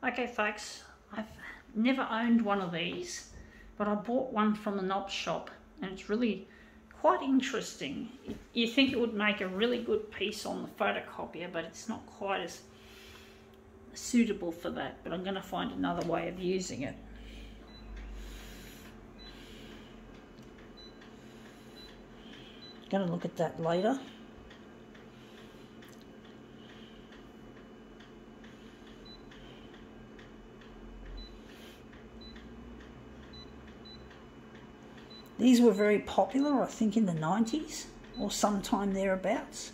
Okay folks, I've never owned one of these, but I bought one from the knob shop and it's really quite interesting. You think it would make a really good piece on the photocopier, but it's not quite as suitable for that, but I'm going to find another way of using it. Going to look at that later. These were very popular, I think, in the 90s or sometime thereabouts.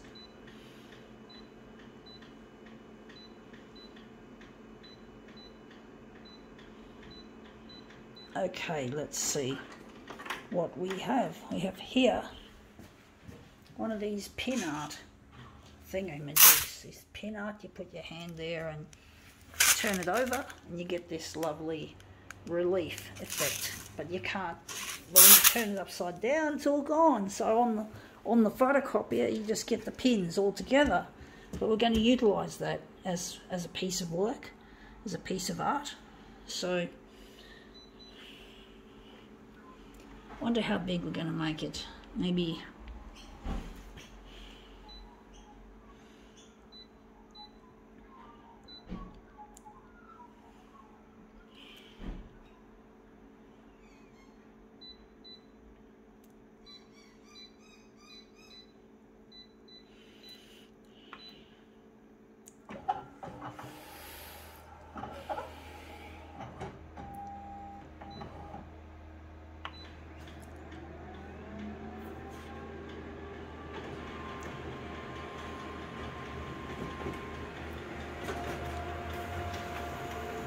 Okay, let's see what we have. We have here one of these pin art thingamajigs. This pin art, you put your hand there and turn it over and you get this lovely relief effect, but you can't, well, when you turn it upside down it's all gone. So on the photocopier you just get the pins all together, but we're going to utilize that as a piece of work, as a piece of art. So I wonder how big we're going to make it. Maybe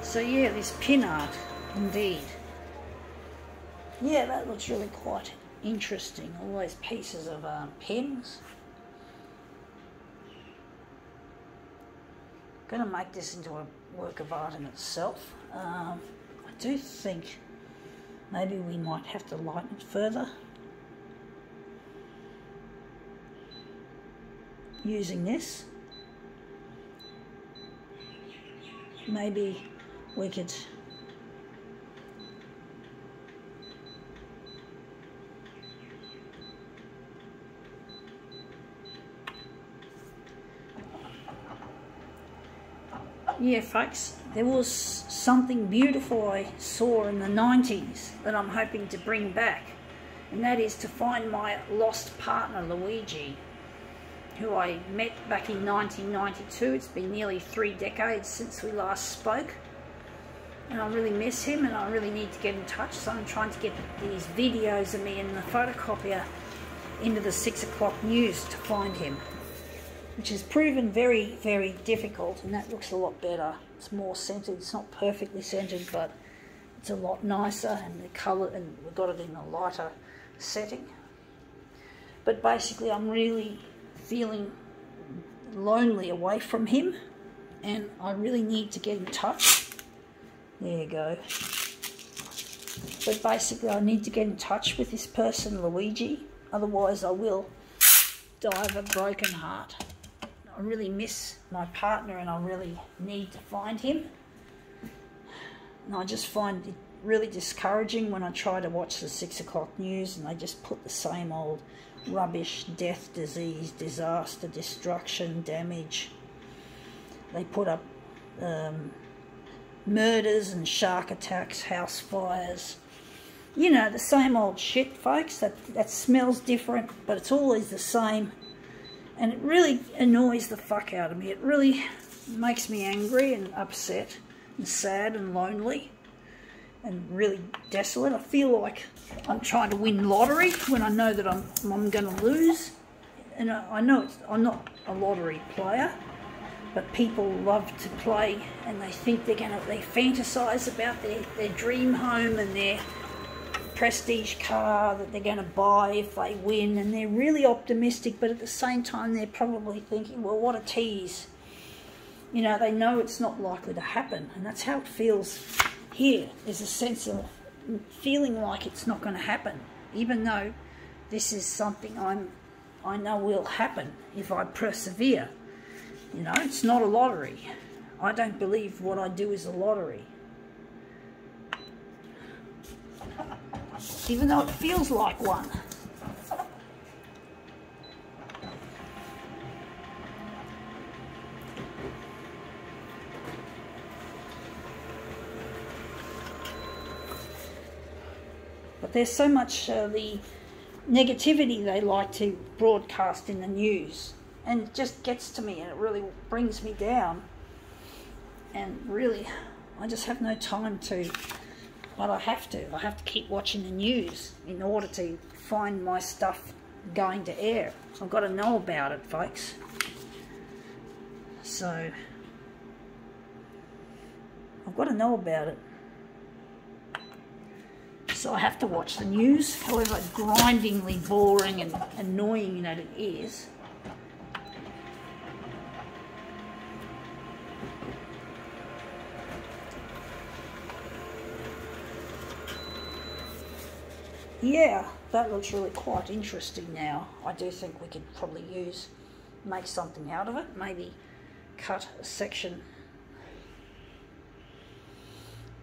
so yeah, this pin art, indeed. Yeah, that looks really quite interesting. All those pieces of pins. Going to make this into a work of art in itself. I do think maybe we might have to lighten it further using this. Maybe we could yeah folks, there was something beautiful I saw in the 90s that I'm hoping to bring back, and that is to find my lost partner Luigi, who I met back in 1992. It's been nearly 3 decades since we last spoke, and I really miss him and I really need to get in touch. So I'm trying to get these videos of me in the photocopier into the 6 o'clock news to find him, which has proven very, very difficult, and that looks a lot better. It's more scented. It's not perfectly scented, but it's a lot nicer, and the colour, and we've got it in a lighter setting. But basically I'm really feeling lonely away from him, and I really need to get in touch. There you go. But basically I need to get in touch with this person, Luigi, otherwise I will die of a broken heart. I really miss my partner and I really need to find him. And I just find it really discouraging when I try to watch the 6 o'clock news and they just put the same old rubbish: death, disease, disaster, destruction, damage. They put up murders and shark attacks, house fires. You know, the same old shit, folks. That smells different, but it's always the same. And it really annoys the fuck out of me. It really makes me angry and upset and sad and lonely and really desolate. I feel like I'm trying to win lottery when I know that I'm going to lose. And I know I'm not a lottery player, but people love to play and they think they fantasize about their dream home and their prestige car that they're going to buy if they win, and they're really optimistic, but at the same time they're probably thinking, well, what a tease. You know, they know it's not likely to happen, and that's how it feels here. There's a sense of feeling like it's not going to happen, even though this is something I know will happen if I persevere. You know, it's not a lottery. I don't believe what I do is a lottery. Even though it feels like one. But there's so much the negativity they like to broadcast in the news, and it just gets to me and it really brings me down, and really I just have no time to, but I have to keep watching the news in order to find my stuff going to air. I've got to know about it, folks. So I've got to know about it. So I have to watch the news, however grindingly boring and annoying that it is. Yeah, that looks really quite interesting now. I do think we could probably make something out of it. Maybe cut a section.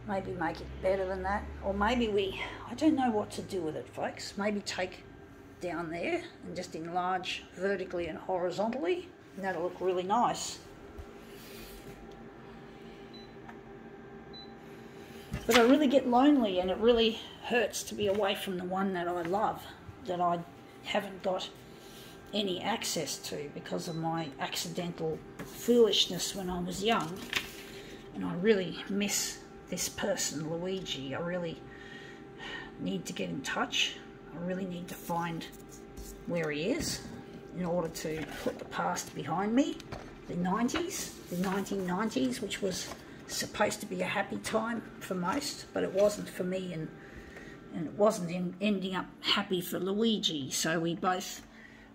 Maybe make it better than that. Or maybe I don't know what to do with it, folks. Maybe take down there and just enlarge vertically and horizontally. And that'll look really nice. But I really get lonely, and it really hurts to be away from the one that I love, that I haven't got any access to because of my accidental foolishness when I was young. And I really miss this person, Luigi. I really need to get in touch. I really need to find where he is in order to put the past behind me. The 90s, the 1990s, which was supposed to be a happy time for most, but it wasn't for me, and it wasn't ending up happy for Luigi. So we both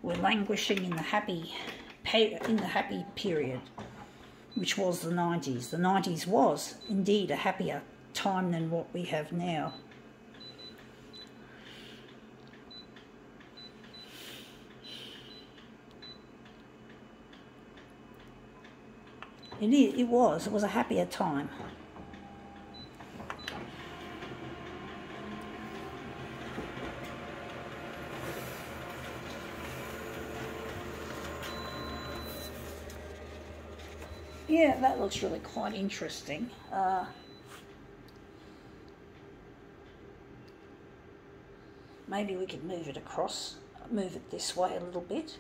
were languishing in the happy period, which was the 90s. The 90s was indeed a happier time than what we have now. It was a happier time. Yeah, that looks really quite interesting. Maybe we could move it across, move it this way a little bit.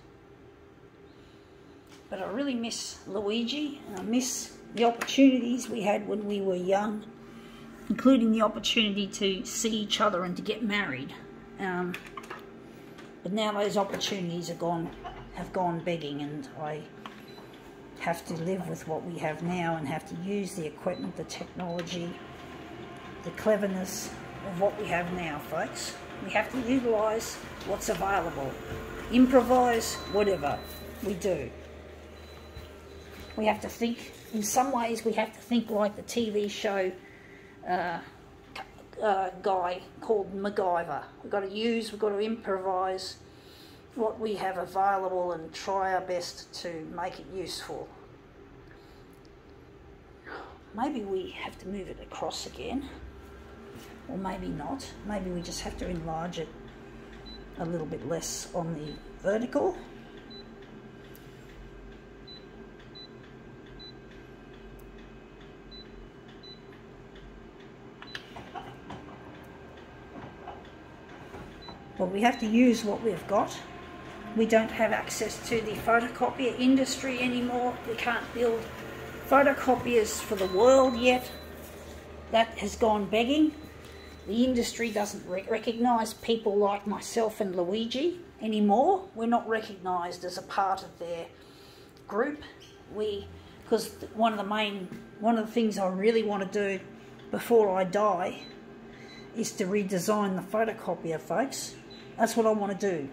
But I really miss Luigi, and I miss the opportunities we had when we were young, including the opportunity to see each other and to get married. But now those opportunities have gone begging, and I have to live with what we have now and have to use the equipment, the technology, the cleverness of what we have now, folks. We have to utilise what's available. Improvise, whatever we do. We have to think, in some ways we have to think like the TV show guy called MacGyver. We've got to improvise what we have available and try our best to make it useful. Maybe we have to move it across again, or maybe not. Maybe we just have to enlarge it a little bit less on the vertical. But we have to use what we've got. We don't have access to the photocopier industry anymore. We can't build photocopiers for the world yet. That has gone begging. The industry doesn't recognise people like myself and Luigi anymore. We're not recognised as a part of their group. Because one of the things I really want to do before I die is to redesign the photocopier, folks. That's what I want to do.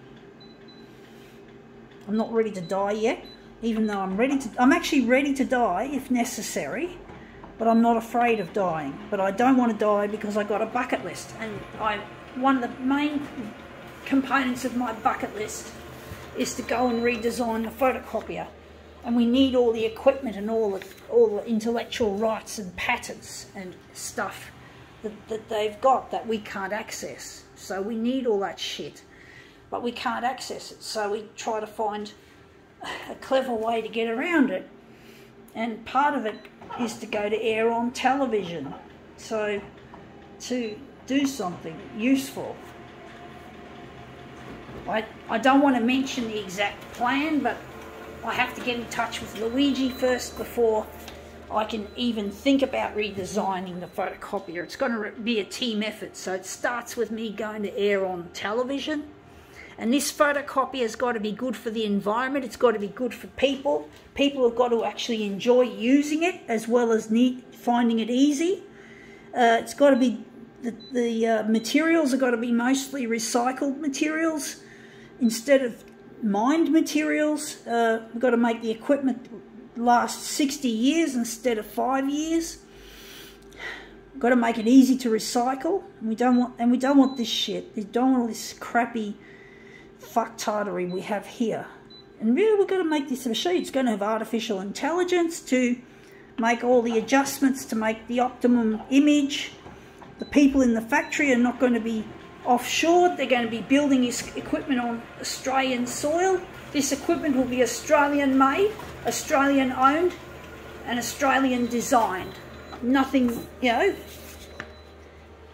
I'm not ready to die yet, even though I'm actually ready to die if necessary, but I'm not afraid of dying. But I don't want to die because I got a bucket list, and one of the main components of my bucket list is to go and redesign the photocopier. And we need all the equipment and all the intellectual rights and patents and stuff that they've got that we can't access. So we need all that shit, but we can't access it. So we try to find a clever way to get around it. And part of it is to go to air on television. So to do something useful. I don't want to mention the exact plan, but I have to get in touch with Luigi first before I can even think about redesigning the photocopier. It's going to be a team effort, so it starts with me going to air on television. And this photocopier has got to be good for the environment. It's got to be good for people. People have got to actually enjoy using it as well as finding it easy. It's got to be, the materials have got to be mostly recycled materials instead of mined materials. We've got to make the equipment last 60 years instead of 5 years. We've got to make it easy to recycle. We don't want this shit. We don't want all this crappy fucktardery we have here. And really, we've got to make this machine. It's going to have artificial intelligence to make all the adjustments to make the optimum image. The people in the factory are not going to be offshore. They're going to be building this equipment on Australian soil. This equipment will be Australian made, Australian owned, and Australian designed. Nothing, you know.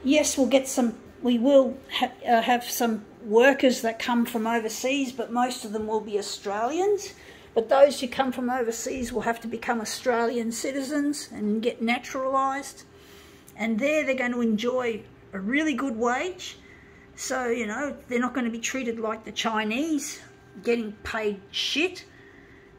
Yes, we will have some workers that come from overseas, but most of them will be Australians. But those who come from overseas will have to become Australian citizens and get naturalised. And there they're going to enjoy a really good wage. So, you know, they're not going to be treated like the Chinese, getting paid shit.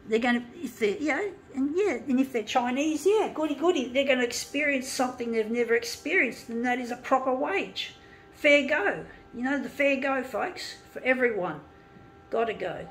They're going to, if they're, you know, and if they're Chinese, yeah, goody goody, they're going to experience something they've never experienced, and that is a proper wage. Fair go. You know, the fair go, folks, for everyone. Gotta go.